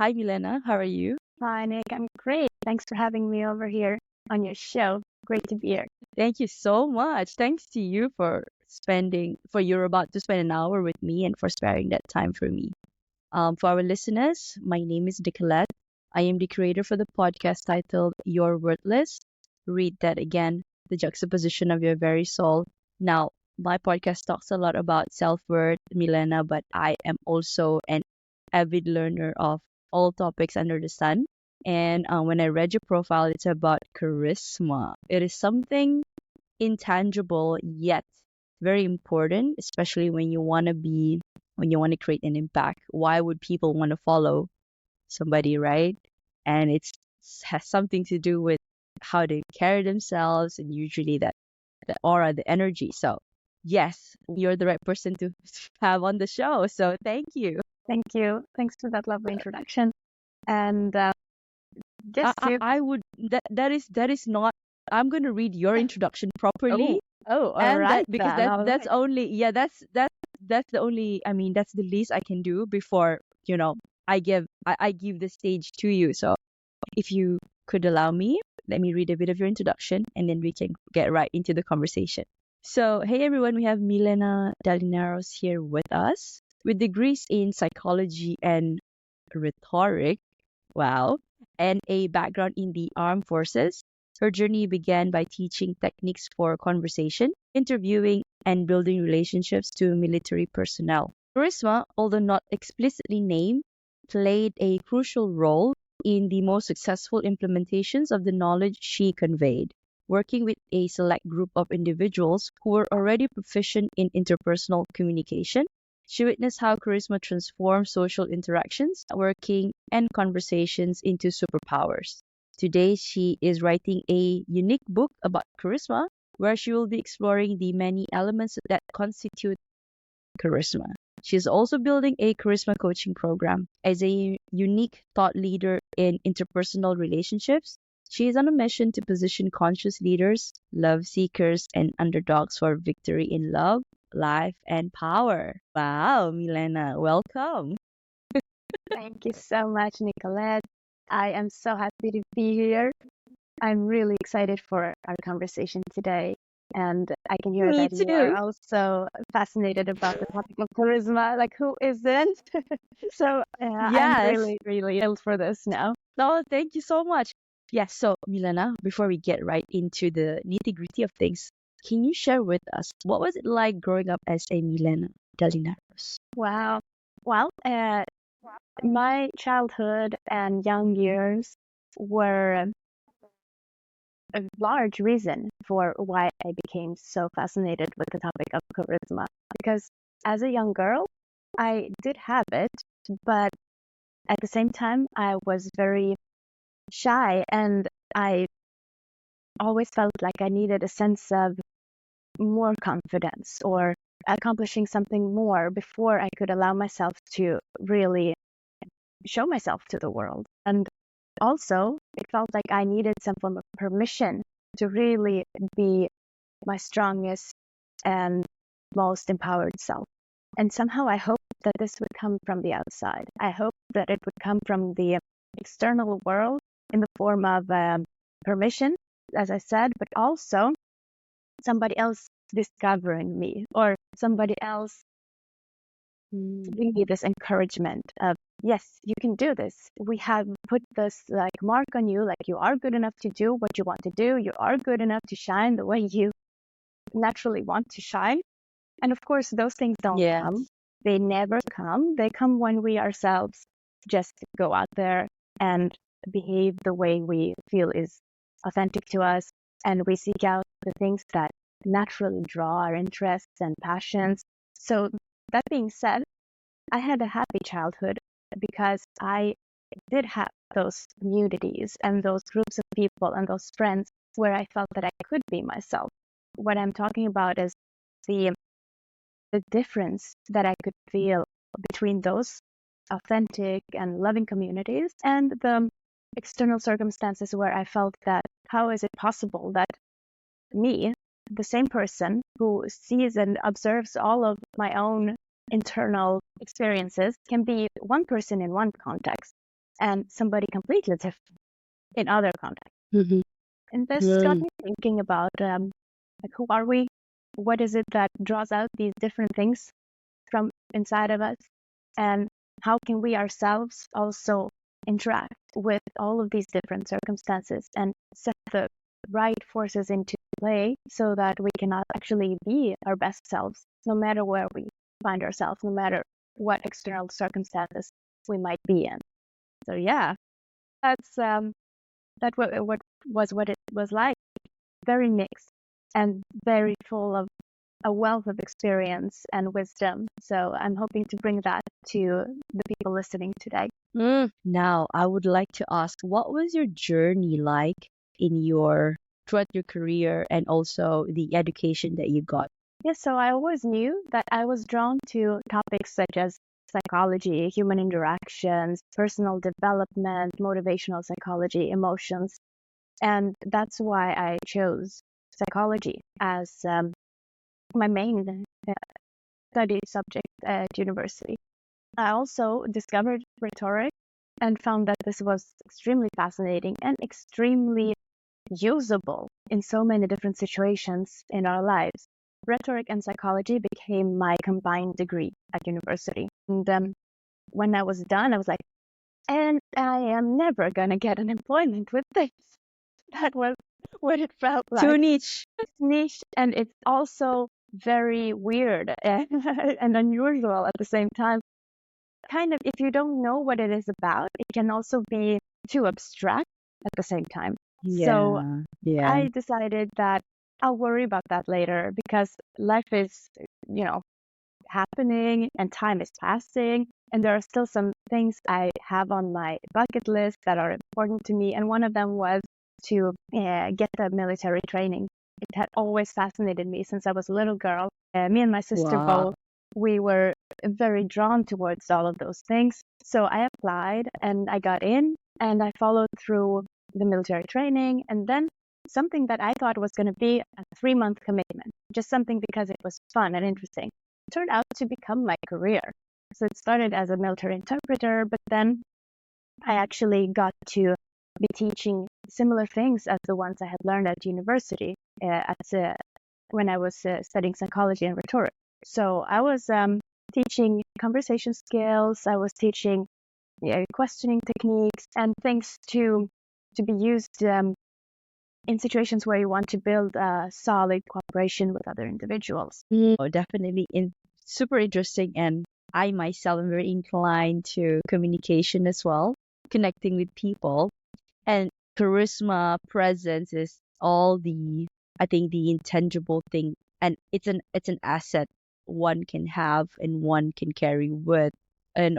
Hi, Milena. How are you? Hi, Nick. I'm great. Thanks for having me over here on your show. Great to be here. Thank you so much. Thanks to you for you're about to spend an hour with me and for sparing that time for me. For our listeners, my name is Nicolette. I am the creator for the podcast titled You're Worthless. Read that again, the juxtaposition of your very soul. Now, my podcast talks a lot about self-worth, Milena, but I am also an avid learner of all topics under the sun. And when I read your profile, it's about charisma. It is something intangible yet very important, especially when you want to create an impact. Why would people want to follow somebody, right? And has something to do with how they carry themselves and usually that the aura, the energy. So yes, you're the right person to have on the show. So thank you. Thank you. Thanks for that lovely introduction. And I, just I, to I would that is not. I'm gonna read your introduction properly, all and right that because then. All that's right. only yeah that's the only that's the least I can do before I give the stage to you. So if you could allow me, let me read a bit of your introduction, and then we can get right into the conversation. So hey everyone, we have Milena Dalinaros here with us with degrees in psychology and rhetoric. Wow. And a background in the armed forces. Her journey began by teaching techniques for conversation, interviewing, and building relationships to military personnel. Charisma, although not explicitly named, played a crucial role in the most successful implementations of the knowledge she conveyed. Working with a select group of individuals who were already proficient in interpersonal communication, she witnessed how charisma transformed social interactions, working, and conversations into superpowers. Today, she is writing a unique book about charisma, where she will be exploring the many elements that constitute charisma. She is also building a charisma coaching program. As a unique thought leader in interpersonal relationships, she is on a mission to position conscious leaders, love seekers, and underdogs for victory in love, life, and power. Wow, Milena, welcome. Thank you so much, Nicolette. I am so happy to be here. I'm really excited for our conversation today. And I can hear Me that you are too. also fascinated about the topic of charisma. Like, who isn't? So I'm Yes. really, really thrilled for this now. Oh, thank you so much. Yes, so Milena, before we get right into the nitty-gritty of things, can you share with us what was it like growing up as a Milena Dalinaros? Wow. Well, my childhood and young years were a large reason for why I became so fascinated with the topic of charisma. Because as a young girl, I did have it, but at the same time, I was very shy and I always felt like I needed a sense of more confidence or accomplishing something more before I could allow myself to really show myself to the world. And also, it felt like I needed some form of permission to really be my strongest and most empowered self. And somehow I hope that this would come from the outside. I hope that it would come from the external world in the form of permission, as I said, but also somebody else discovering me or somebody else giving me this encouragement of, yes, you can do this. We have put this like mark on you, like you are good enough to do what you want to do. You are good enough to shine the way you naturally want to shine. And of course, those things don't come. Yes. They never come. They come when we ourselves just go out there and behave the way we feel is authentic to us. And we seek out the things that naturally draw our interests and passions. So, that being said, I had a happy childhood because I did have those communities and those groups of people and those friends where I felt that I could be myself. What I'm talking about is the difference that I could feel between those authentic and loving communities and the external circumstances where I felt that how is it possible that me, the same person who sees and observes all of my own internal experiences, can be one person in one context and somebody completely different in other contexts. Mm-hmm. And this got me thinking about like, who are we? What is it that draws out these different things from inside of us? And how can we ourselves also interact with all of these different circumstances and set the right forces into play so that we can actually be our best selves, no matter where we find ourselves, no matter what external circumstances we might be in. So yeah, that's what it was like. Very mixed and very full of a wealth of experience and wisdom. So I'm hoping to bring that to the people listening today. Now, I would like to ask, what was your journey like throughout your career and also the education that you got? Yes, so I always knew that I was drawn to topics such as psychology, human interactions, personal development, motivational psychology, emotions. And that's why I chose psychology as my main study subject at university. I also discovered rhetoric and found that this was extremely fascinating and extremely usable in so many different situations in our lives. Rhetoric and psychology became my combined degree at university. And when I was done, I was like, and I am never going to get an employment with this. That was what it felt like. Too niche. It's niche, and it's also very weird and unusual at the same time. Kind of, if you don't know what it is about, it can also be too abstract at the same time. So Yeah. I decided that I'll worry about that later because life is, happening and time is passing. And there are still some things I have on my bucket list that are important to me. And one of them was to get the military training. It had always fascinated me since I was a little girl. Me and my sister both, we were very drawn towards all of those things. So I applied and I got in and I followed through the military training. And then something that I thought was going to be a 3-month commitment, just something because it was fun and interesting, turned out to become my career. So it started as a military interpreter, but then I actually got to be teaching similar things as the ones I had learned at university when I was studying psychology and rhetoric. So I was teaching conversation skills, I was teaching questioning techniques and things to be used in situations where you want to build a solid cooperation with other individuals. Definitely super interesting. And I myself am very inclined to communication as well, connecting with people. And charisma, presence is I think the intangible thing. And it's an asset one can have and one can carry with. And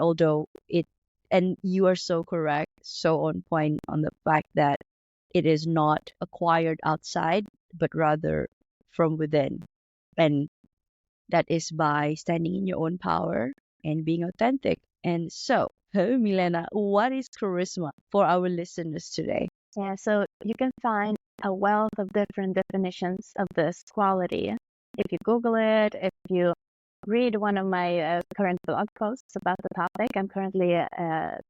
and you are so correct, so on point on the fact that it is not acquired outside, but rather from within. And that is by standing in your own power and being authentic. And so, Milena, what is charisma for our listeners today? Yeah, so you can find a wealth of different definitions of this quality. If you Google it, if you read one of my current blog posts about the topic, I'm currently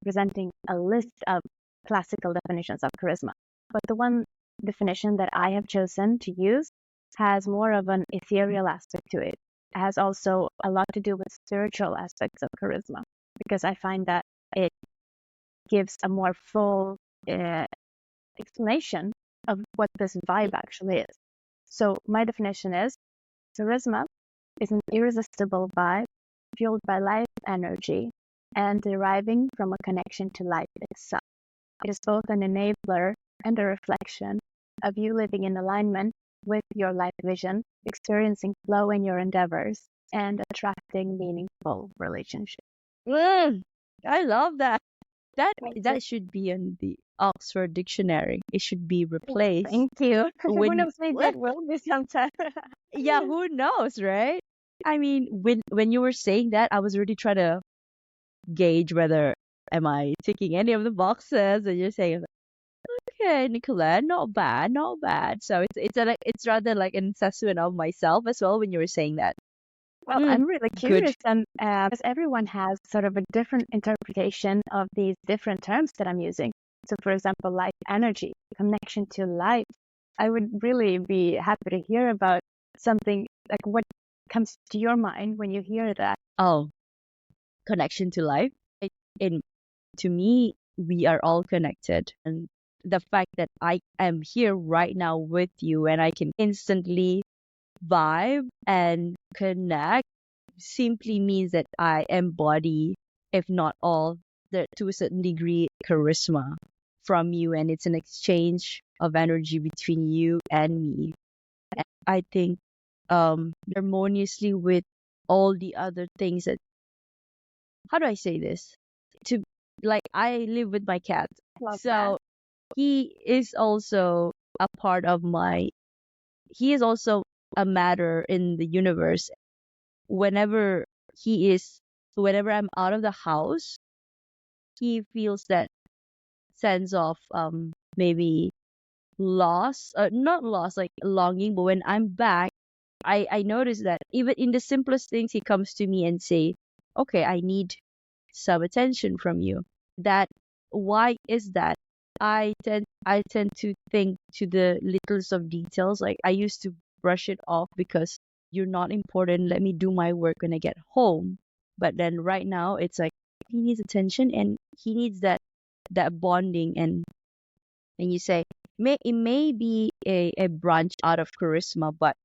presenting a list of classical definitions of charisma. But the one definition that I have chosen to use has more of an ethereal aspect to it. It has also a lot to do with spiritual aspects of charisma, because I find that it gives a more full explanation of what this vibe actually is. So my definition is charisma is an irresistible vibe fueled by life energy and deriving from a connection to life itself. It is both an enabler and a reflection of you living in alignment with your life vision, experiencing flow in your endeavors, and attracting meaningful relationships. I love that. Thank you. That should be in the Oxford Dictionary. It should be replaced. Thank you. Who when knows, maybe it will be sometime. yeah, who knows, right? I mean, when you were saying that, I was really trying to gauge whether am I ticking any of the boxes, and you're saying, okay, Nicola, not bad, not bad. So it's rather like an assessment of myself as well when you were saying that. Well, I'm really Good. curious, and because everyone has sort of a different interpretation of these different terms that I'm using. So, for example, life energy, connection to life. I would really be happy to hear about something like what comes to your mind when you hear that. Oh, connection to life. In to me, we are all connected, and the fact that I am here right now with you and I can instantly vibe and connect simply means that I embody, if not all, to a certain degree, charisma from you, and it's an exchange of energy between you and me. And I think harmoniously with all the other things that, how do I say this? To like I live with my cat. Love that. So he is also a part of my he is also a matter in the universe. Whenever he is whenever I'm out of the house, he feels that sense of maybe loss, not loss, like longing, but when I'm back, I notice that even in the simplest things he comes to me and say, okay, I need some attention from you. That why is that? I tend to think to the littlest of details. Like I used to brush it off because you're not important. Let me do my work when I get home. But then right now it's like he needs attention and he needs that bonding, and you say it may be a branch out of charisma, but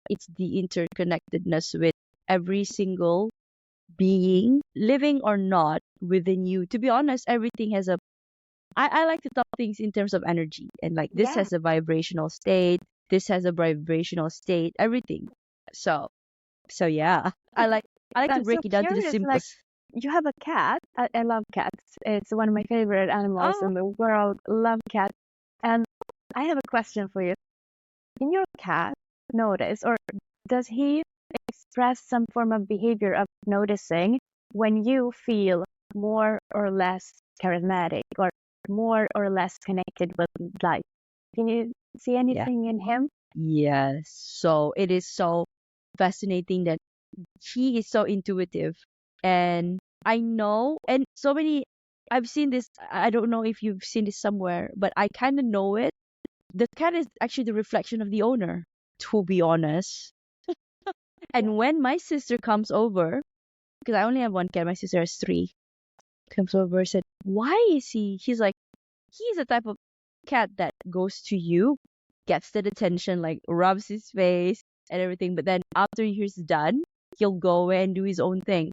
it's the interconnectedness with every single being, living or not, within you. To be honest, everything has I like to talk things in terms of energy, and like this Yeah. has a vibrational state, this has a vibrational state, everything. So yeah. I like to I'm so break it down to the curious. Like, simplest. you have a cat. I love cats. It's one of my favorite animals Oh, in the world. Love cats. And I have a question for you. Can your cat notice, or does he express some form of behavior of noticing when you feel more or less charismatic or more or less connected with life? Can you see yeah. anything in him? Yes. So it is so fascinating that he is so intuitive, and I know, and so many I've seen this. I don't know if you've seen this somewhere, but I kind of know it. The cat is actually the reflection of the owner, to be honest. And when my sister comes over, because I only have one cat, my sister has three, comes over and said, why is he? He's like, he's the type of cat that goes to you, gets that attention, like rubs his face and everything. But then after he's done, he'll go away and do his own thing.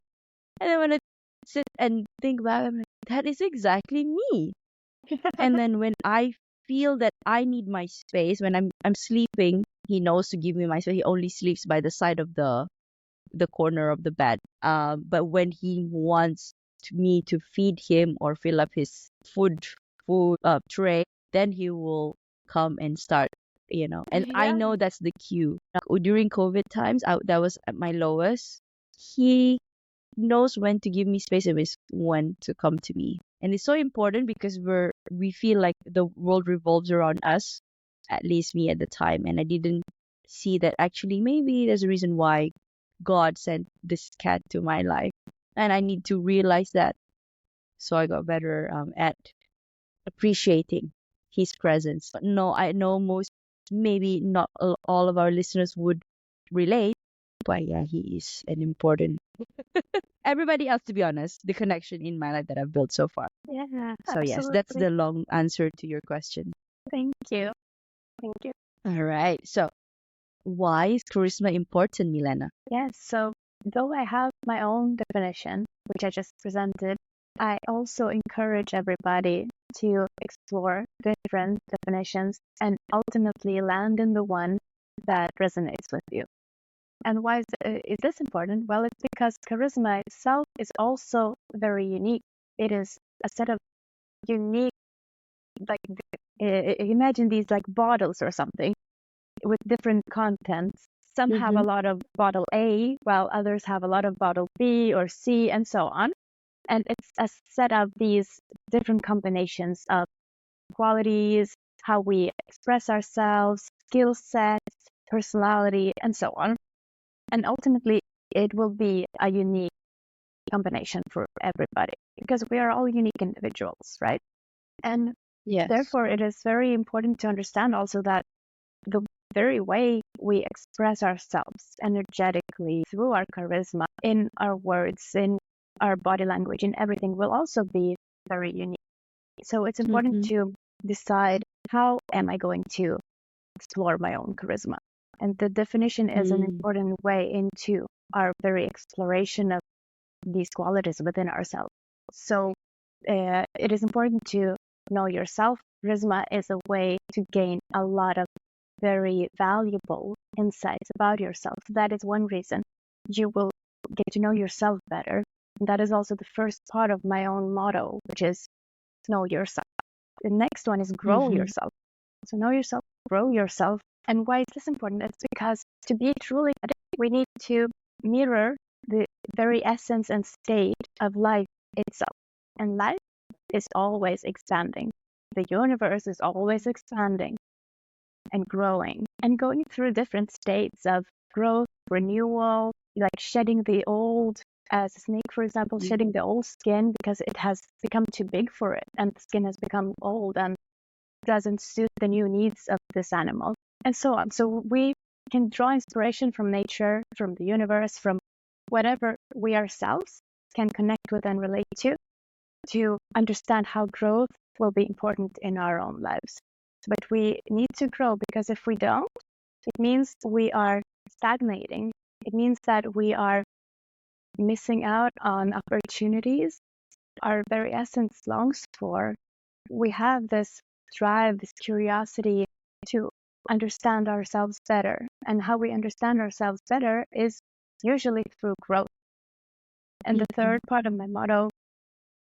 And then when I sit and think back, I'm like, that is exactly me. And then when I feel that I need my space, when I'm sleeping, he knows to give me my space. He only sleeps by the side of the corner of the bed. But when he wants me to feed him or fill up his food tray, then he will come and start. And I Yeah. know that's the cue. During COVID times, that was at my lowest. He knows when to give me space and when to come to me. And it's so important because we feel like the world revolves around us, at least me at the time. And I didn't see that actually maybe there's a reason why God sent this cat to my life. And I need to realize that. So I got better at appreciating his presence. No, I know most, maybe not all of our listeners would relate, but yeah, he is an important everybody else, to be honest, the connection in my life that I've built so far. Yeah, So yes, that's absolutely. the long answer to your question. Thank you. Thank you. All right. So why is charisma important, Milena? Yes, so though I have my own definition, which I just presented, I also encourage everybody to explore different definitions and ultimately land in the one that resonates with you. And why is this important? Well, it's because charisma itself is also very unique. It is a set of unique, like, imagine these like bottles or something with different contents. Some have a Mm-hmm. lot of bottle A, while others have a lot of bottle B or C, and so on. And it's a set of these different combinations of qualities, how we express ourselves, skill sets, personality, and so on. And ultimately, it will be a unique combination for everybody because we are all unique individuals, right? And Yes. therefore, it is very important to understand also that the very way we express ourselves energetically through our charisma, in our words, in our body language, in everything will also be very unique. So it's important to decide, how am I going to explore my own charisma? And the definition is an important way into our very exploration of these qualities within ourselves. So it is important to know yourself. Charisma is a way to gain a lot of very valuable insights about yourself. That is one reason you will get to know yourself better. And that is also the first part of my own motto, which is know yourself. The next one is grow yourself. So know yourself, grow yourself. And why is this important? It's because to be truly adept, we need to mirror the very essence and state of life itself. And life is always expanding. The universe is always expanding and growing and going through different states of growth, renewal, like shedding the old, as a snake, for example, shedding the old skin because it has become too big for it and the skin has become old and doesn't suit the new needs of this animal, and so on. So we can draw inspiration from nature, from the universe, from whatever we ourselves can connect with and relate to understand how growth will be important in our own lives. But we need to grow, because if we don't, it means we are stagnating. It means that we are missing out on opportunities our very essence longs for. We have this drive, this curiosity to understand ourselves better. And how we understand ourselves better is usually through growth. And the third part of my motto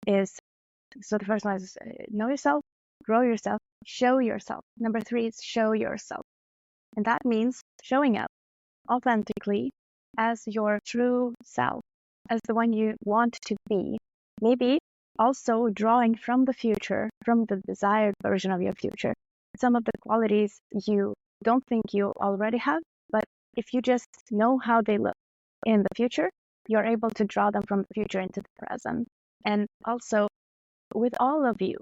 is, so the first one is know yourself, grow yourself, show yourself. Number 3 is show yourself. And that means showing up authentically as your true self, as the one you want to be. Maybe also drawing from the future, from the desired version of your future, some of the qualities you don't think you already have, but if you just know how they look in the future, you're able to draw them from the future into the present. And also, with all of you,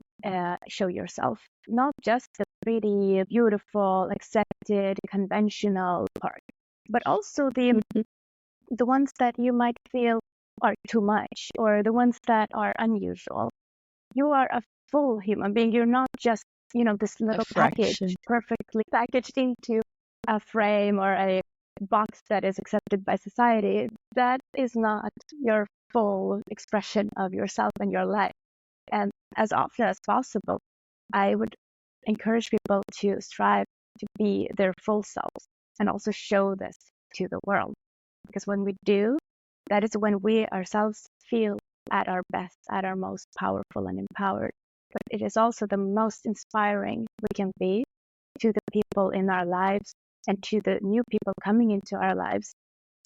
show yourself, not just the pretty, beautiful, accepted, conventional part, but also the ones that you might feel are too much, or the ones that are unusual. You are a full human being. You're not just, this little package perfectly packaged into a frame or a box that is accepted by society. That is not your full expression of yourself and your life. And as often as possible, I would encourage people to strive to be their full selves and also show this to the world. Because when we do, that is when we ourselves feel at our best, at our most powerful and empowered. But it is also the most inspiring we can be to the people in our lives and to the new people coming into our lives,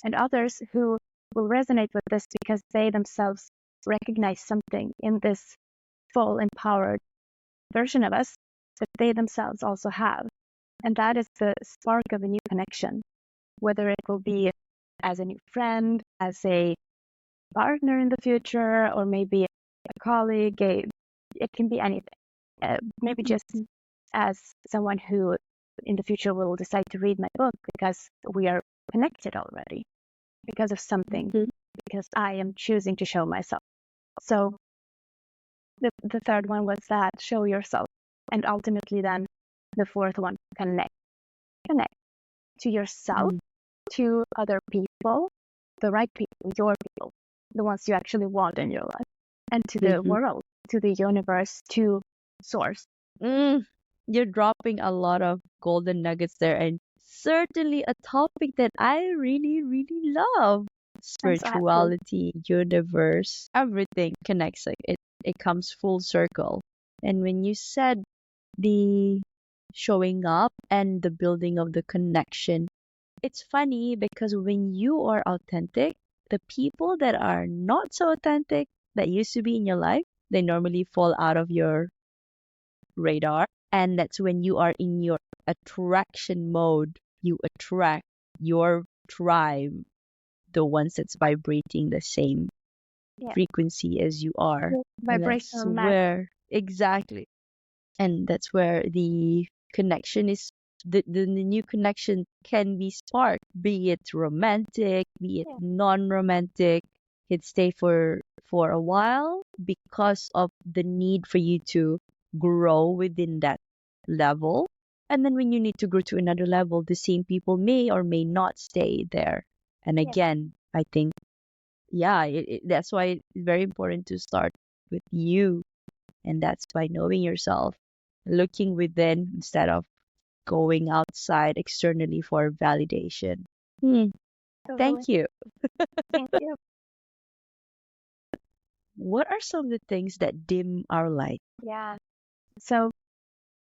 and others who will resonate with this because they themselves recognize something in this full empowered version of us that they themselves also have. And that is the spark of a new connection, whether it will be as a new friend, as a partner in the future, or maybe a colleague. It can be anything. Maybe just as someone who in the future will decide to read my book because we are connected already because of something, because I am choosing to show myself. So the third one was that, show yourself. And ultimately then the fourth one, connect to yourself, to other people, the right people, your people, the ones you actually want in your life, and to the world, to the universe, to source. You're dropping a lot of golden nuggets there, and certainly a topic that I really, really love. Spirituality, universe, everything connects. It comes full circle. And when you said the showing up and the building of the connection, it's funny because when you are authentic, the people that are not so authentic that used to be in your life, they normally fall out of your radar. And that's when you are in your attraction mode. You attract your tribe. the ones that's vibrating the same Yeah. frequency as you are. And that's Vibrational match. where, exactly. And that's where the connection is, the new connection can be sparked, be it romantic, be it Yeah. non-romantic. It stay for a while because of the need for you to grow within that level. And then when you need to grow to another level, the same people may or may not stay there. And Yeah. again, I think, yeah, that's why it's very important to start with you. And that's by knowing yourself, looking within instead of going outside externally for validation. Totally. Thank you. Thank you. What are some of the things that dim our light? Yeah. So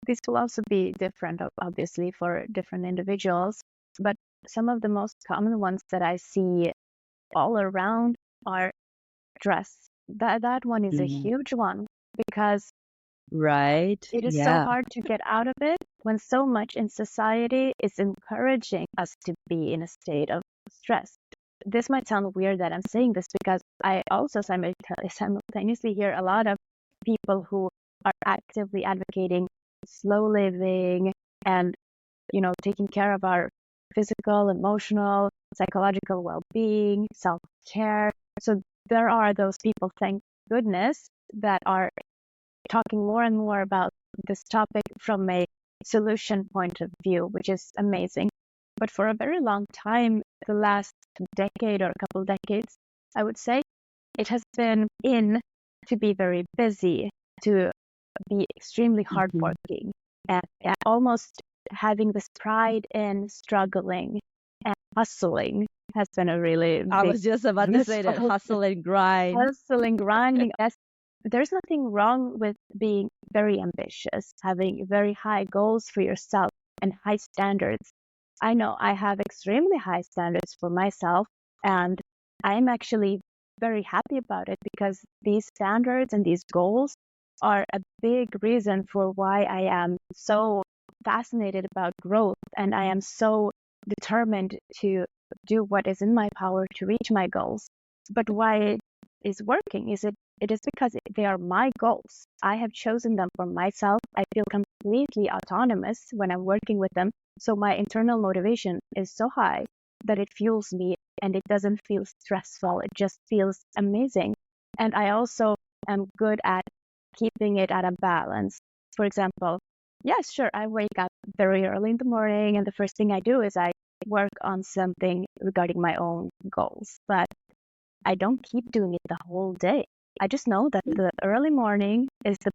this will also be different, obviously, for different individuals. But some of the most common ones that I see all around are dress. That one is a Mm, huge one because right? it is so Yeah. hard to get out of it when so much in society is encouraging us to be in a state of stress. This might sound weird that I'm saying this because I also simultaneously hear a lot of people who are actively advocating slow living and, taking care of our physical, emotional, psychological well-being, self-care. So there are those people, thank goodness, that are talking more and more about this topic from a solution point of view, which is amazing. But for a very long time, the last decade or a couple decades, I would say, it has been in to be very busy, to be extremely Hmm. hardworking, and almost having this pride in struggling and hustling has been a really I big was just about to say that misfall. hustle and grind. Hustling, grinding. Yes, there's nothing wrong with being very ambitious, having very high goals for yourself and high standards. I know I have extremely high standards for myself, and I'm actually very happy about it because these standards and these goals are a big reason for why I am so fascinated about growth and I am so determined to do what is in my power to reach my goals. But why it is working is it is because they are my goals. I have chosen them for myself. I feel completely autonomous when I'm working with them. So my internal motivation is so high that it fuels me and it doesn't feel stressful. It just feels amazing. And I also am good at keeping it at a balance. For example, yes, sure, I wake up very early in the morning and the first thing I do is I work on something regarding my own goals. But I don't keep doing it the whole day. I just know that the early morning is the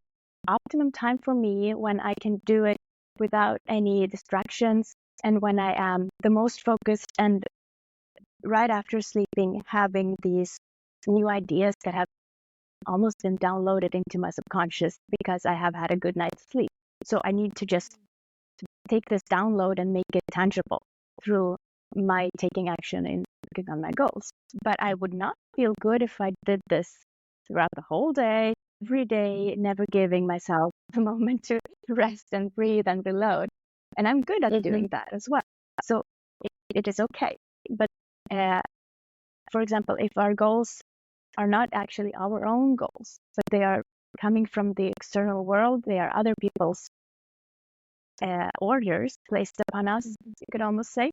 optimum time for me when I can do it without any distractions and when I am the most focused and right after sleeping having these new ideas that have almost been downloaded into my subconscious because I have had a good night's sleep. So I need to just take this download and make it tangible through my taking action in working on my goals. But I would not feel good if I did this throughout the whole day, every day, never giving myself a moment to rest and breathe and reload. And I'm good at Hmm. doing that as well. So it is okay. But uh, for example, if our goals are not actually our own goals, but they are coming from the external world, they are other people's orders placed upon us, you could almost say,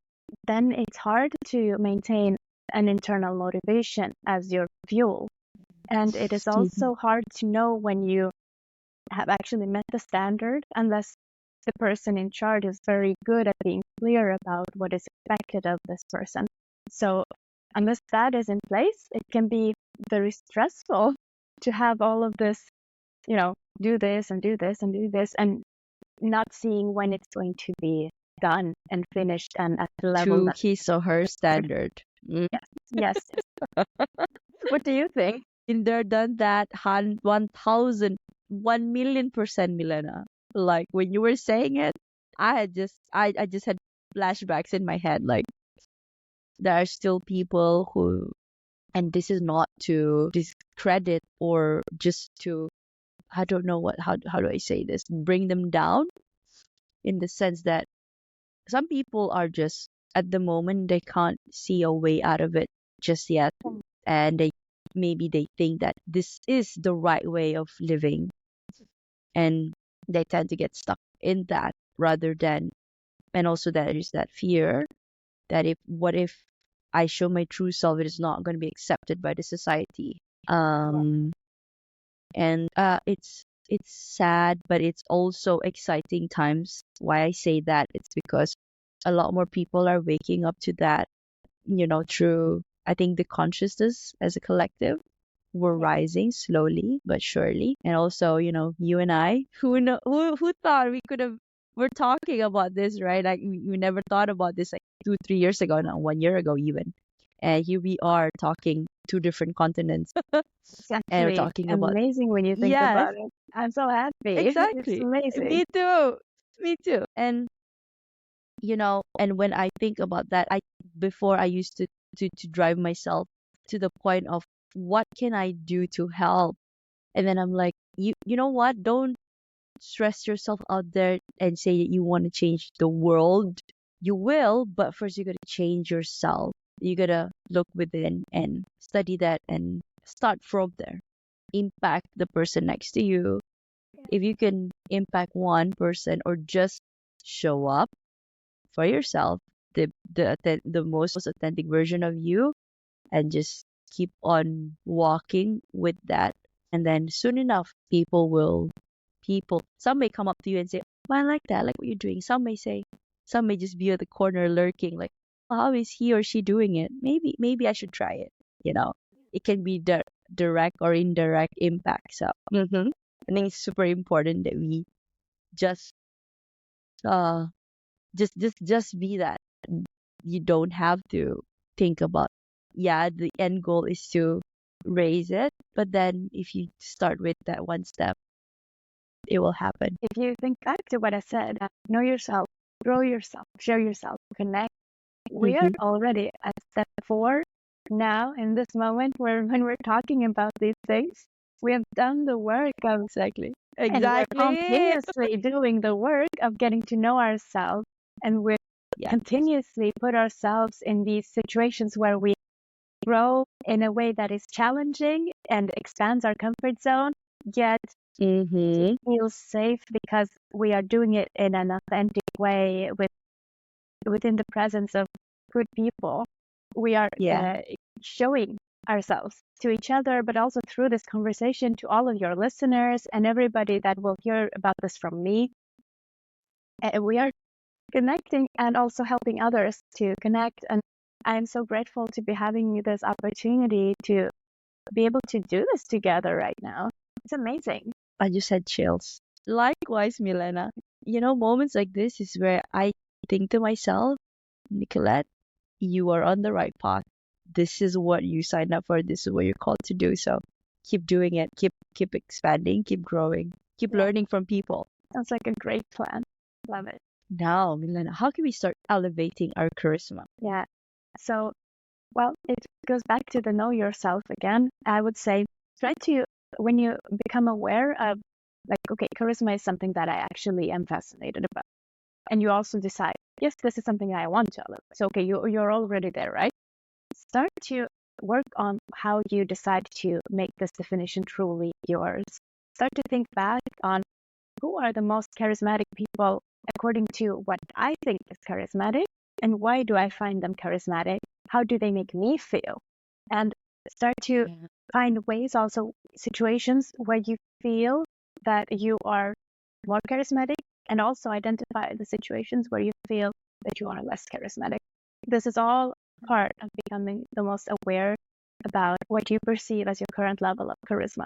then it's hard to maintain an internal motivation as your fuel. And it is also hard to know when you have actually met the standard unless the person in charge is very good at being clear about what is expected of this person. So unless that is in place, it can be very stressful to have all of this, do this and do this and do this and not seeing when it's going to be done and finished and at the level To that his or her standard. Mm. yes, yes, yes. What do you think? Been there, done that, 1,000, 1,000,000%, Milena. Like when you were saying it, I just had flashbacks in my head. Like there are still people who, and this is not to discredit or just to, I don't know how do I say this, bring them down in the sense that some people are just at the moment they can't see a way out of it. just yet, and maybe they think that this is the right way of living, and they tend to get stuck in that rather than, and also that there's that fear that if what if I show my true self, it is not going to be accepted by the society. um and it's sad, but it's also exciting times. Why I say that, it's because a lot more people are waking up to that, through, I think, the consciousness as a collective. We're rising slowly but surely. And also, you and I, who thought we could have, we're talking about this, right? Like we never thought about this like 2 3 years ago, not 1 year ago even. And here we are talking two different continents, It's and we're actually talking about, amazing when you think yes, about it. I'm so happy. It's exactly. amazing. Me too. Me too. And and when I think about that, I before I used to drive myself to the point of what can I do to help? And then I'm like, you know what? Don't stress yourself out there and say that you want to change the world. You will, but first you gotta change yourself. You gotta look within and study that and start from there. Impact the person next to you. If you can impact one person or just show up for yourself, the most authentic version of you, and just keep on walking with that. And then soon enough, some may come up to you and say, "Oh, I like that. I like what you're doing." Some may just be at the corner lurking, like, "Oh, how is he or she doing it? Maybe I should try it." You know, it can be direct or indirect impact. So, I think it's super important that we just, uh, just be that. You don't have to think about, yeah, the end goal is to raise it, but then if you start with that one step, it will happen. If you think back to what I said, know yourself, grow yourself, share yourself, connect. We are Mm-hmm. already at step 4 now in this moment where when we're talking about these things, we have done the work of, Exactly. and we're Exactly. continuously doing the work of getting to know ourselves, and we Yeah. continuously put ourselves in these situations where we grow in a way that is challenging and expands our comfort zone, yet Mm-hmm. feels safe because we are doing it in an authentic way within the presence of good people. We are Yeah. showing ourselves to each other, but also through this conversation to all of your listeners and everybody that will hear about this from me. We are connecting and also helping others to connect. And I'm so grateful to be having this opportunity to be able to do this together right now. It's amazing. I just had chills. Likewise, Milena. Moments like this is where I think to myself, Nicolette, you are on the right path. This is what you signed up for. This is what you're called to do. So keep doing it. Keep expanding. Keep growing. Keep Yeah, learning from people. sounds like a great plan. Love it. Now, Milena, how can we start elevating our charisma? Yeah. So, well, it goes back to the know yourself again. I would say try to, when you become aware of, like, okay, charisma is something that I actually am fascinated about. And you also decide, yes, this is something I want to elevate. So, okay, you're already there, right? Start to work on how you decide to make this definition truly yours. Start to think back on who are the most charismatic people according to what I think is charismatic, and why do I find them charismatic? How do they make me feel? And start to Yeah. find ways, also situations where you feel that you are more charismatic, and also identify the situations where you feel that you are less charismatic. This is all part of becoming the most aware about what you perceive as your current level of charisma.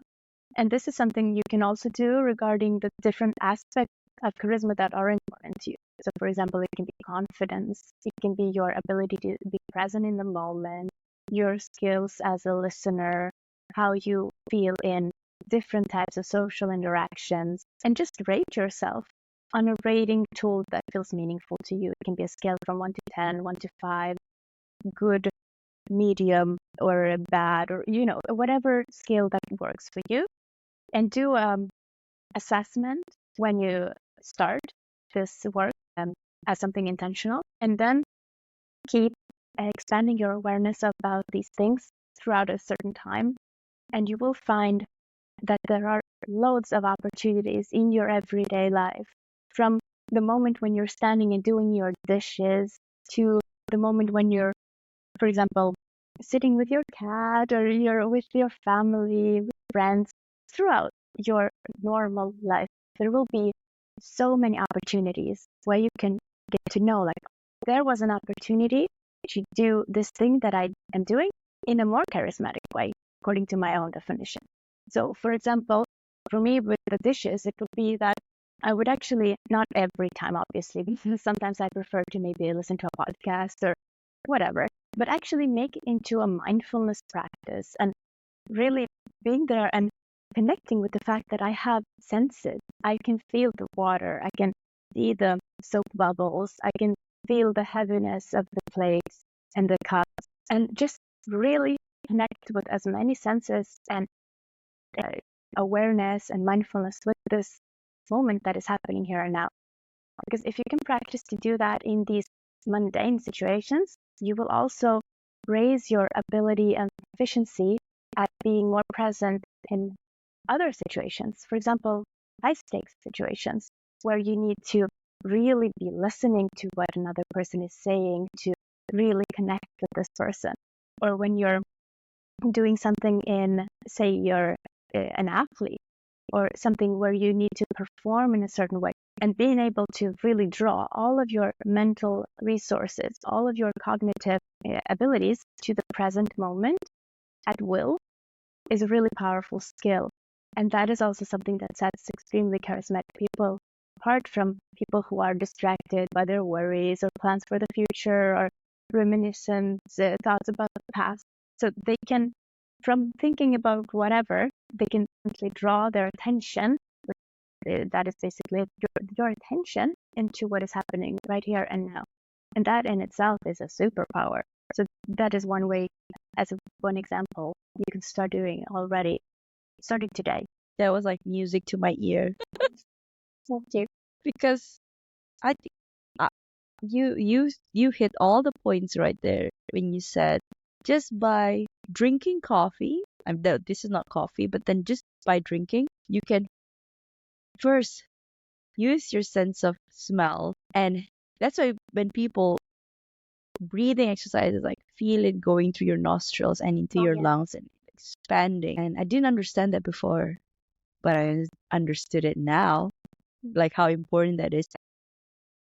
And this is something you can also do regarding the different aspects of charisma that are important to you. So, for example, it can be confidence, it can be your ability to be present in the moment, your skills as a listener, how you feel in different types of social interactions, and just rate yourself on a rating tool that feels meaningful to you. It can be a scale from 1 to 10, 1 to 5, good, medium, or bad, or whatever scale that works for you. And do assessment when you start this work as something intentional, and then keep expanding your awareness about these things throughout a certain time, and you will find that there are loads of opportunities in your everyday life, from the moment when you're standing and doing your dishes to the moment when you're, for example, sitting with your cat or you're with your family, with friends. Throughout your normal life, there will be so many opportunities where you can get to know, like, there was an opportunity to do this thing that I am doing in a more charismatic way, according to my own definition. So, for example, for me with the dishes, it would be that I would actually, not every time, obviously, because sometimes I prefer to maybe listen to a podcast or whatever, but actually make it into a mindfulness practice and really being there and connecting with the fact that I have senses. I can feel the water, I can see the soap bubbles, I can feel the heaviness of the plates and the cups, and just really connect with as many senses and awareness and mindfulness with this moment that is happening here and now. Because if you can practice to do that in these mundane situations, you will also raise your ability and efficiency at being more present in other situations. For example, high stakes situations where you need to really be listening to what another person is saying to really connect with this person. Or when you're doing something in, say, you're an athlete or something where you need to perform in a certain way, and being able to really draw all of your mental resources, all of your cognitive abilities to the present moment at will is a really powerful skill. And that is also something that sets extremely charismatic people apart from people who are distracted by their worries or plans for the future or reminiscent thoughts about the past. So they can, from thinking about whatever, they can simply draw their attention, that is basically your attention, into what is happening right here and now. And that in itself is a superpower. So that is one way, as one example, you can start doing already, starting today. That was like music to my ear. Thank you. Because I think you hit all the points right there when you said just by drinking coffee. This is not coffee, but then just by drinking, you can first use your sense of smell, and that's why when people breathing exercises, like feel it going through your nostrils and into your lungs and expanding. And I didn't understand that before, but I understood it now, like how important that is.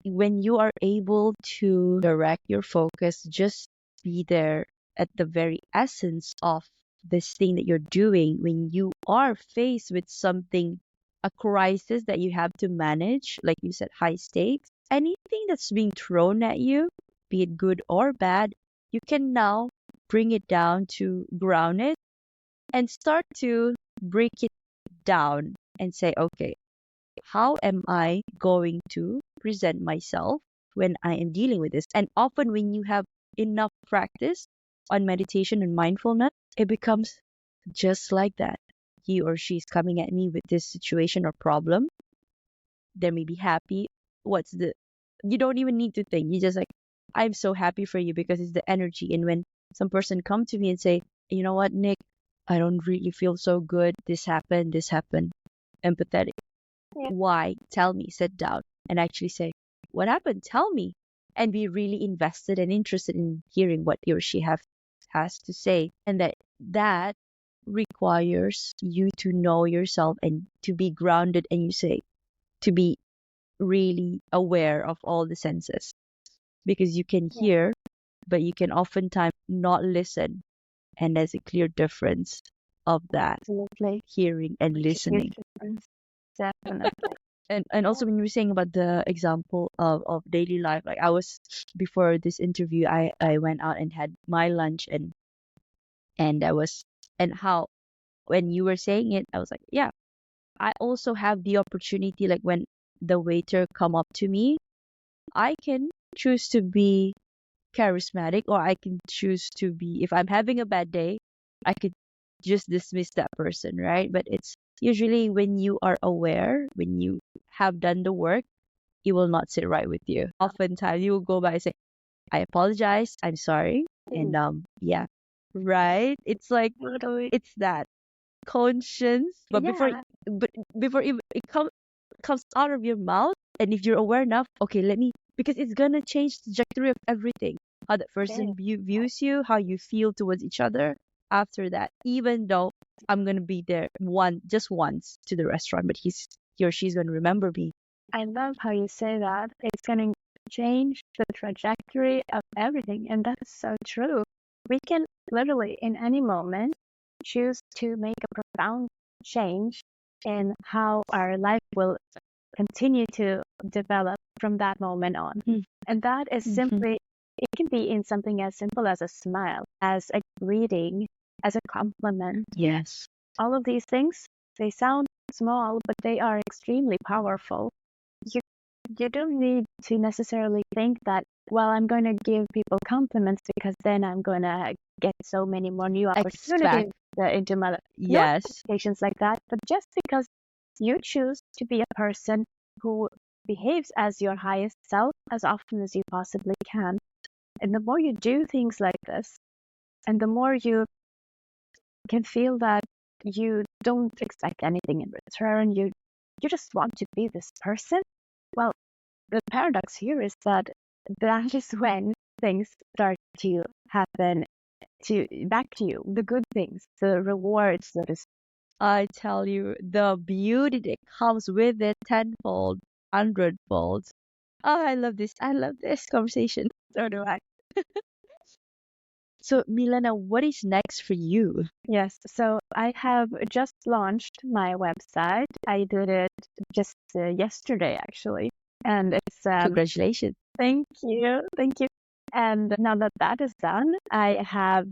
When you are able to direct your focus, just be there at the very essence of this thing that you're doing. When you are faced with something, a crisis that you have to manage, like you said, high stakes, anything that's being thrown at you, be it good or bad, you can now bring it down to ground it and start to break it down and say, okay, how am I going to present myself when I am dealing with this? And often when you have enough practice on meditation and mindfulness, it becomes just like that. He or she is coming at me with this situation or problem. They may be happy. You don't even need to think. You just like, I'm so happy for you because it's the energy. And when some person come to me and say, you know what, Nick, I don't really feel so good. This happened. Empathetic. Yeah. Why? Tell me. Sit down and actually say, what happened? Tell me. And be really invested and interested in hearing what he or she has to say. And that requires you to know yourself and to be grounded, and you say, to be really aware of all the senses. Because you can hear, but you can oftentimes not listen. And there's a clear difference of that. Absolutely. Hearing and listening. Definitely. And also when you were saying about the example of daily life, like I was, before this interview, I went out and had my lunch, and I was, and how, when you were saying it, I was like, yeah, I also have the opportunity, like when the waiter come up to me, I can choose to be charismatic, or I can choose to be, if I'm having a bad day, I could just dismiss that person, right? But it's usually when you are aware, when you have done the work, it will not sit right with you. Oftentimes you will go by and say, I apologize. I'm sorry. And yeah, right. It's like Totally. it's that conscience, but Yeah, before comes out of your mouth, and if you're aware enough, okay, let me, because it's gonna change the trajectory of everything. How that person very. views you, how you feel towards each other after that. Even though I'm gonna be there just once to the restaurant, but he or she's gonna remember me. I love how you say that. It's going to change the trajectory of everything. And that is so true. We can literally, in any moment, choose to make a profound change in how our life will continue to develop from that moment on. And that is simply, it can be in something as simple as a smile, as a greeting, as a compliment. Yes. All of these things, they sound small, but they are extremely powerful. You don't need to necessarily think that, well, I'm going to give people compliments because then I'm going to get so many more new opportunities into my life. No Yes. expectations like that, but just because you choose to be a person who behaves as your highest self as often as you possibly can. And the more you do things like this, and the more you can feel that you don't expect anything in return, you just want to be this person, well, the paradox here is that is when things start to happen back to you, the good things, the rewards that is. I tell you, the beauty that comes with it tenfold, hundredfold. Oh, I love this. I love this conversation. So do I. So, Milena, what is next for you? Yes, so I have just launched my website. I did it just yesterday, actually, and it's Congratulations. Thank you. Thank you. And now that that is done, I have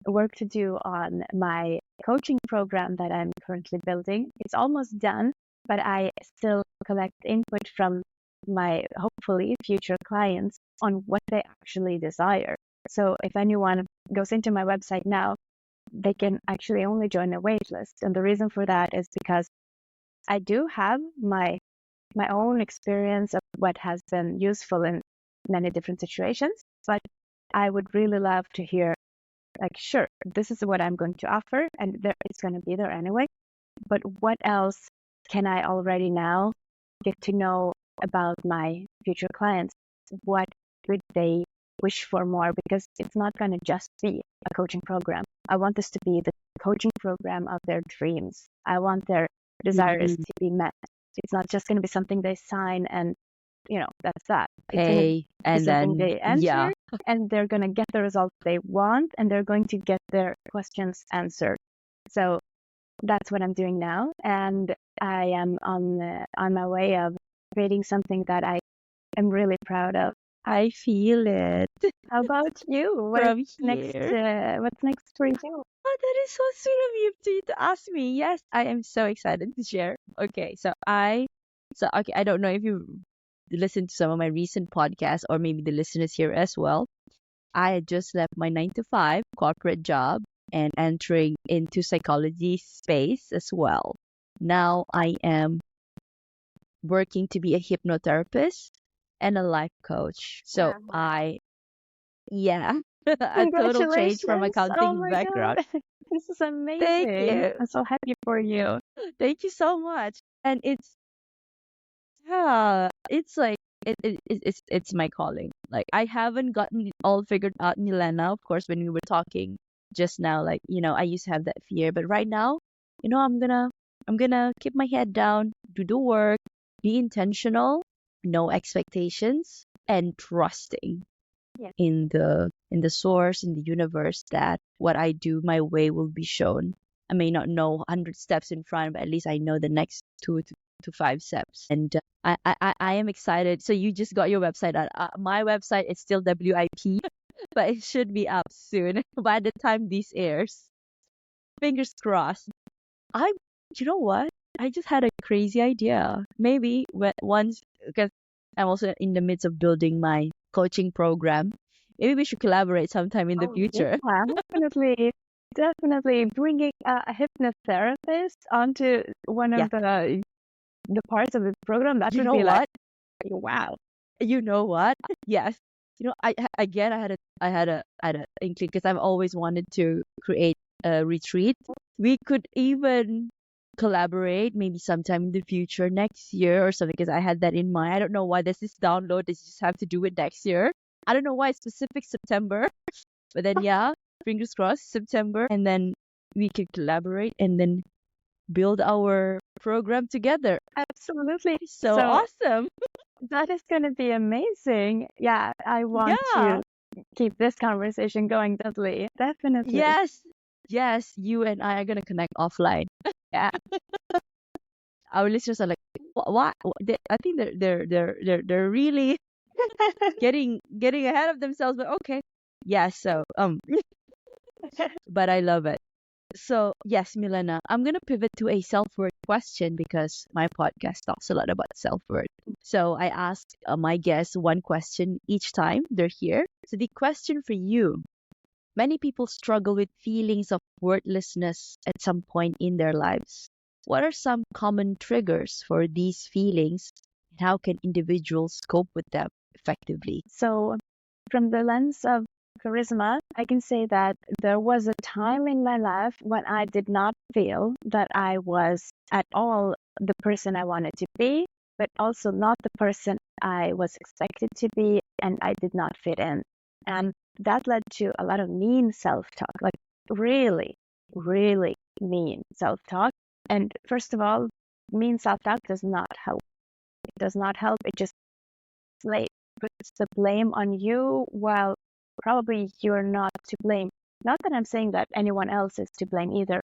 work to do on my coaching program that I'm currently building. It's almost done, but I still collect input from my hopefully future clients on what they actually desire. So if anyone goes into my website now, they can actually only join a wait list. And the reason for that is because I do have my own experience of what has been useful in many different situations, but I would really love to hear, like, sure, this is what I'm going to offer, and it's going to be there anyway. But what else can I already now get to know about my future clients? What would they wish for more? Because it's not going to just be a coaching program. I want this to be the coaching program of their dreams. I want their desires to be met. It's not just going to be something they sign and, that's that. It's going to Pay and be something then they enter, yeah. and they're going to get the results they want, and they're going to get their questions answered. So that's what I'm doing now, and I am on my way of creating something that I am really proud of. I feel it How about you? from Next? here. What's next for you? Oh, that is so sweet of you to ask me. Yes, I am so excited to share. Okay, okay, I don't know if you listened to some of my recent podcasts or maybe the listeners here as well. I had just left my 9 to 5 corporate job and entering into psychology space as well. Now I am working to be a hypnotherapist and a life coach. So Wow. yeah, a total change from Congratulations! Oh accounting my background. God, this is Thank amazing. you. I'm so happy for you. Thank you so much. And yeah, it's like it's my calling. Like I haven't gotten it all figured out, Milena. Of course, when we were talking just now, like I used to have that fear, but right now, I'm gonna keep my head down, do the work, be intentional, no expectations, and trusting Yes. in the source, in the universe, that what I do, my way will be shown. I may not know 100 steps in front, but at least I know the next 2 to 5 steps. And I am excited. So you just got your website out. My website is still WIP, but it should be up soon by the time this airs. Fingers crossed. I, you know what? I just had a crazy idea. Maybe once, because I'm also in the midst of building my coaching program. Maybe we should collaborate sometime in the future. Yeah, definitely bringing a hypnotherapist onto one Yeah. of the parts of the program. That You would know be like, what? wow. You know what? Yes. again, I had a inkling because I've always wanted to create a retreat. We could even collaborate maybe sometime in the future, next year or something, because I had that in mind. I don't know why there's this download that you just have to do it next year. I don't know why it's specific September, but then yeah, fingers crossed September, and then we could collaborate and then build our program together. Absolutely. So awesome. That is going to be amazing. Yeah, I want Yeah. to keep this conversation going, definitely. Definitely. Yes, you and I are gonna connect offline. Yeah. Our listeners are like, what? I think they're really getting ahead of themselves. But okay, yeah. So but I love it. So yes, Milena, I'm gonna pivot to a self-worth question because my podcast talks a lot about self-worth. So I ask my guests one question each time they're here. So the question for you: many people struggle with feelings of worthlessness at some point in their lives. What are some common triggers for these feelings, and how can individuals cope with them effectively? So, from the lens of charisma, I can say that there was a time in my life when I did not feel that I was at all the person I wanted to be, but also not the person I was expected to be, and I did not fit in. And that led to a lot of mean self-talk, like really, really mean self-talk. And first of all, mean self-talk does not help. It does not help. It just puts the blame on you while probably you're not to blame. Not that I'm saying that anyone else is to blame either.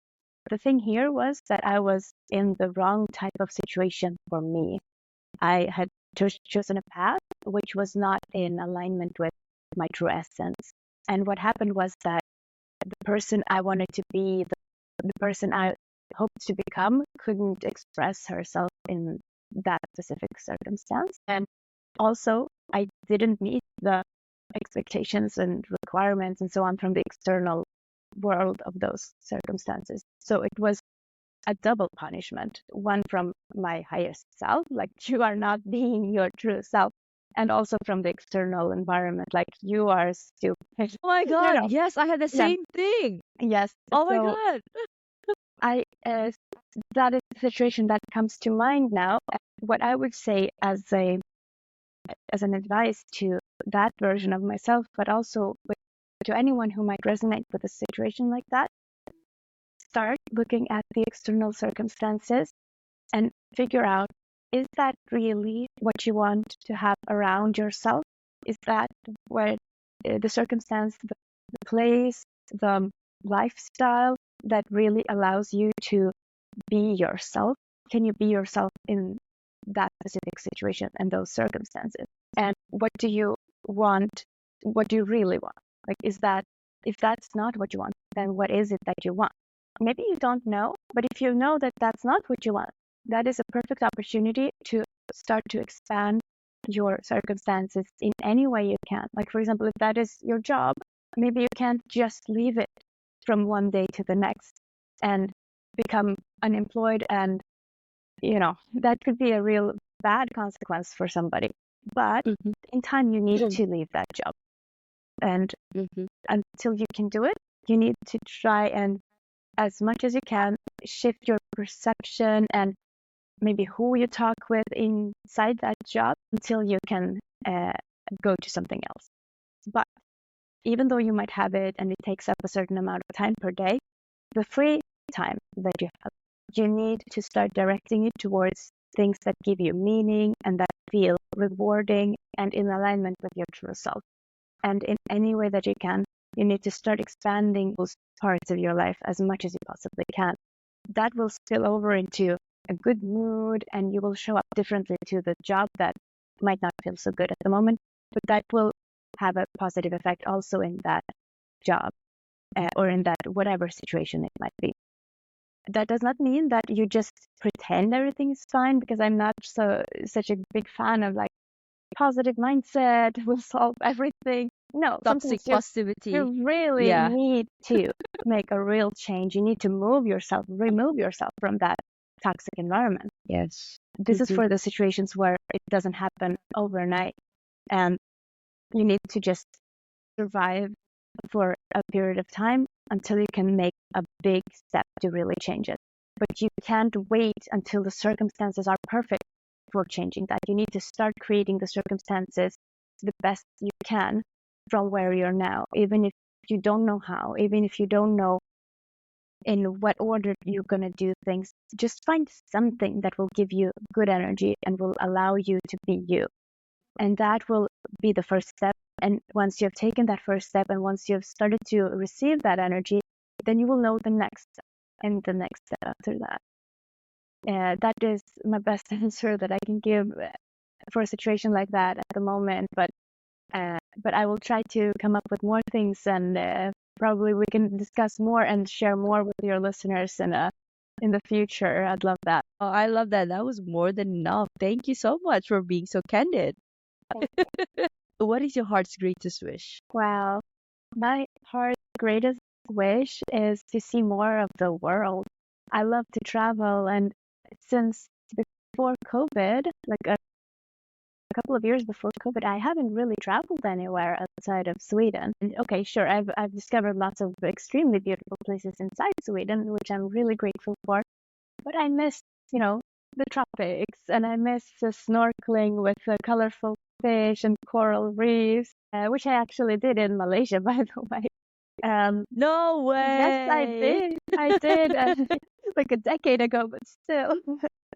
The thing here was that I was in the wrong type of situation for me. I had chosen a path which was not in alignment with my true essence. And what happened was that the person I wanted to be, the person I hoped to become, couldn't express herself in that specific circumstance. And also, I didn't meet the expectations and requirements and so on from the external world of those circumstances. So it was a double punishment, one from my highest self, like you are not being your true self, and also from the external environment, like you are stupid. Oh my God, yes, I had the Yeah. same thing. Yes. Oh my So God. that is the situation that comes to mind now. What I would say as an advice to that version of myself, but also to anyone who might resonate with a situation like that, start looking at the external circumstances and figure out, is that really what you want to have around yourself? Is that where the circumstance, the place, the lifestyle that really allows you to be yourself? Can you be yourself in that specific situation and those circumstances? And what do you want? What do you really want? Like, is that, if that's not what you want, then what is it that you want? Maybe you don't know, but if you know that that's not what you want, that is a perfect opportunity to start to expand your circumstances in any way you can. Like, for example, if that is your job, maybe you can't just leave it from one day to the next and become unemployed, and that could be a real bad consequence for somebody. But in time, you need to leave that job, and until you can do it, you need to try and, as much as you can, shift your perception and maybe who you talk with inside that job until you can go to something else. But even though you might have it and it takes up a certain amount of time per day, the free time that you have, you need to start directing it towards things that give you meaning and that feel rewarding and in alignment with your true self. And in any way that you can, you need to start expanding those parts of your life as much as you possibly can. That will spill over into a good mood, and you will show up differently to the job that might not feel so good at the moment, but that will have a positive effect also in that job or in that whatever situation it might be. That does not mean that you just pretend everything is fine, because I'm not such a big fan of like positive mindset will solve everything. No, Toxic positivity. You really need to make a real change. You need to remove yourself from that toxic environment. Yes. This is for the situations where it doesn't happen overnight. And You need to just survive for a period of time until you can make a big step to really change it. But you can't wait until the circumstances are perfect for changing that. You need to start creating the circumstances the best you can from where you're now, even if you don't know how, even if you don't know in what order you're going to do things. Just find something that will give you good energy and will allow you to be you. And that will be the first step. And once you've taken that first step and once you've started to receive that energy, then you will know the next step and the next step after that. That is my best answer that I can give for a situation like that at the moment. But I will try to come up with more things, and probably we can discuss more and share more with your listeners in the future. I'd love that. Oh, I love that. That was more than enough. Thank you so much for being so candid. What is your heart's greatest wish? Wow. My heart's greatest wish is to see more of the world. I love to travel, and since before COVID, like a couple of years before COVID, I haven't really traveled anywhere outside of Sweden. And okay, sure, I've discovered lots of extremely beautiful places inside Sweden, which I'm really grateful for. But I miss, the tropics, and I miss snorkeling with colorful fish and coral reefs, which I actually did in Malaysia, by the way. No way. Yes, I did. I did, like a decade ago, but still,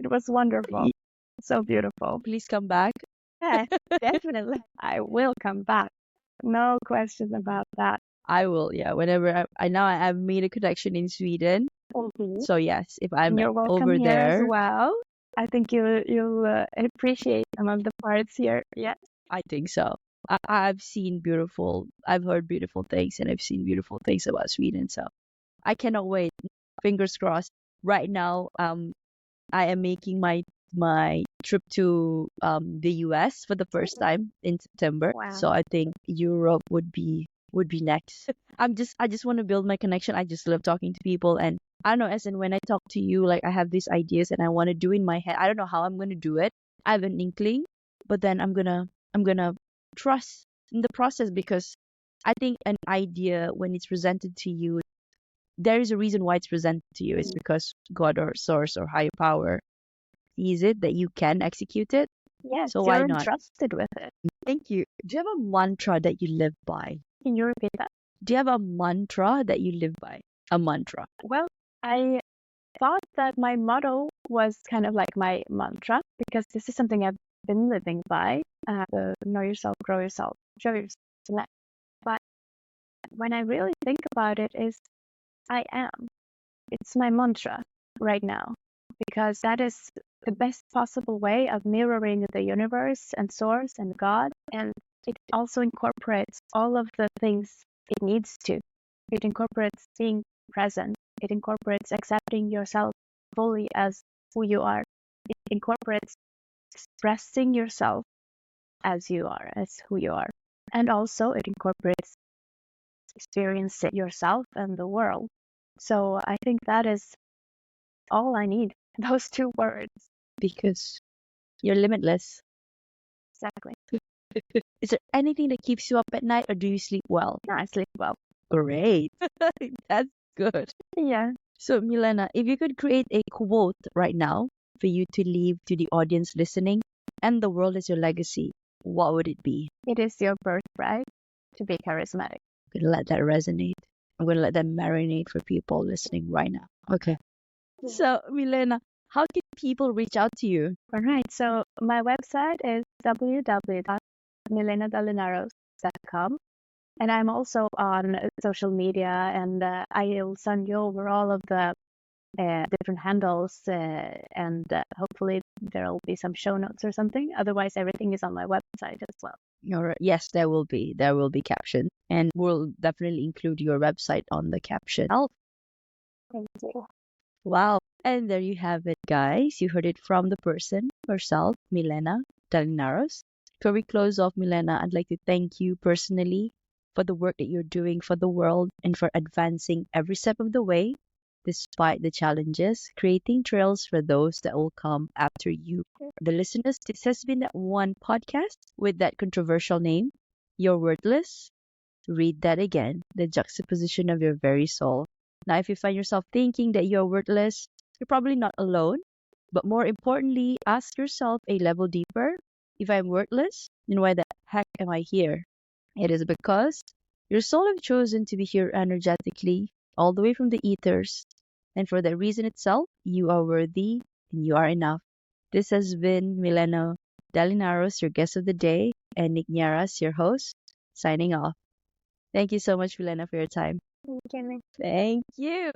it was wonderful. So beautiful. Please come back. Yeah, definitely. I will come back. No question about that. I will, yeah. Whenever I've made a connection in Sweden. So yes, if I'm You're welcome over here there as well. I think you'll appreciate some of the parts here. Yes. I think so. I've heard beautiful things, and I've seen beautiful things about Sweden. So I cannot wait. Fingers crossed. Right now, I am making my trip to the US for the first time in September. Wow. So I think Europe would be next. I just want to build my connection. I just love talking to people, and I don't know, as in when I talk to you, like I have these ideas and I want to do in my head. I don't know how I'm gonna do it. I have an inkling, but then I'm gonna trust in the process, because I think an idea, when it's presented to you, there is a reason why it's presented to you. It's because God or source or higher power sees it that you can execute it. Yes, So why you're not? entrusted with it. Thank you. Do you have a mantra that you live by? Can you repeat that? Do you have a mantra that you live by? A mantra. Well, I thought that my motto was kind of like my mantra, because this is something I've been living by. Know yourself, grow yourself, show yourself. But when I really think about it, is I am. It's my mantra right now, because that is the best possible way of mirroring the universe and source and God. And it also incorporates all of the things it needs to. It incorporates being present. It incorporates accepting yourself fully as who you are. It incorporates expressing yourself as you are, as who you are. And also it incorporates experiencing yourself and the world. So I think that is all I need, those two words. Because you're limitless. Exactly. Is there anything that keeps you up at night, or do you sleep well? No, I sleep well. Great. That's good. Yeah. So, Milena, if you could create a quote right now for you to leave to the audience listening and the world as your legacy, what would it be? It is your birthright to be charismatic. I'm going to let that resonate. I'm going to let that marinate for people listening right now. Okay. So, Milena, how can people reach out to you? All right. So my website is www.milenadalinaros.com. And I'm also on social media, and I'll send you over all of the different handles, and hopefully there'll be some show notes or something. Otherwise, everything is on my website as well. All right. Yes, there will be caption, and we'll definitely include your website on the caption. Thank you. Wow. And there you have it, guys. You heard it from the person herself, Milena Dalinaros. Before we close off, Milena, I'd like to thank you personally for the work that you're doing for the world and for advancing every step of the way, despite the challenges, creating trails for those that will come after you. The listeners, this has been that one podcast with that controversial name. you're worthless, read that again, the juxtaposition of your very soul. Now, if you find yourself thinking that you're worthless, you're probably not alone. But more importantly, ask yourself a level deeper. If I'm worthless, then why the heck am I here? It is because your soul have chosen to be here energetically, all the way from the ethers. And for that reason itself, you are worthy and you are enough. This has been Milena Dalinaros, your guest of the day, and Nick Nyaras, your host, signing off. Thank you so much, Milena, for your time. Okay. Thank you.